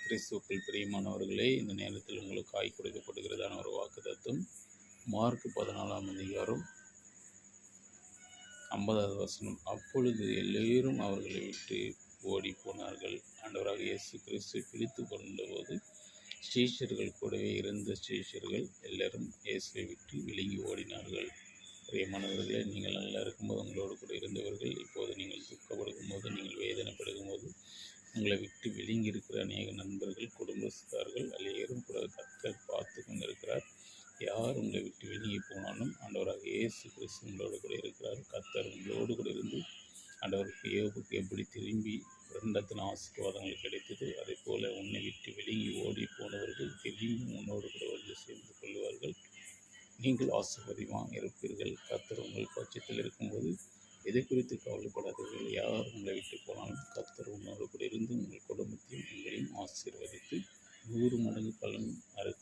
கிறிஸ்துவுக்குள் பிரியமானவர்களே, இந்த நேரத்தில் உங்களுக்கு கொடுக்கப்படுகிறதான ஒரு வாக்குத்தத்தம் மார்க் 14ஆம் அதிகாரம் 50வது வசனம். அப்பொழுது எல்லோரும் அவர்களை விட்டு ஓடி போனார்கள். ஆண்டவராக இயேசு கிறிஸ்து பிடித்து கொண்டபோது ஸ்ரீஷர்கள் கூடவே இருந்த ஸ்ரீஷர்கள் எல்லாரும் இயேசுவை விட்டு விலகி ஓடினார்கள். பிரியமானவர்களே, நீங்கள் நல்லா இருக்கும்போது உங்களோடு கூட இருந்தவர்கள் இப்போது நீங்கள் துக்கப்படுக்கும் போது, நீங்கள் வேதனைப்படுகும் போது, உங்களை விட்டு விழுங்கி இருக்கிற அநேக நண்பர்கள், குடும்பஸ்தார்கள் எல்லோரும் கூட கர்த்தர் பார்த்து கொண்டிருக்கிறார். யார் உங்களை விட்டு விழுங்கி போனாலும் ஆண்டவராக இயேசு கிறிஸ்து உங்களோடு கூட இருக்கிறார். கர்த்தர் உங்களோடு கூட இருந்து ஆண்டவருக்கு யோபுக்கு எப்படி திரும்பி 2 ஆசீர்வாதங்கள் கிடைத்தது, அதே போல் உன்னை விட்டு விழுங்கி ஓடி போனவர்கள் திரும்பி உன்னோடு கூட வந்து சேர்ந்து கொள்வார்கள். நீங்கள் ஆசீர்வாதமாக இருப்பீர்கள். கர்த்தர் உங்கள் பட்சத்தில் இருக்கும்போது எதை குறித்து கவலைப்படாதீர்கள். யார் உங்களை விட்டு போனாலும் கர்த்தர் உன்னோடு கூட இருந்து உங்கள் குடும்பத்தையும் உங்களையும் ஆசீர்வதித்து 100 மடங்கு பலன் அருள்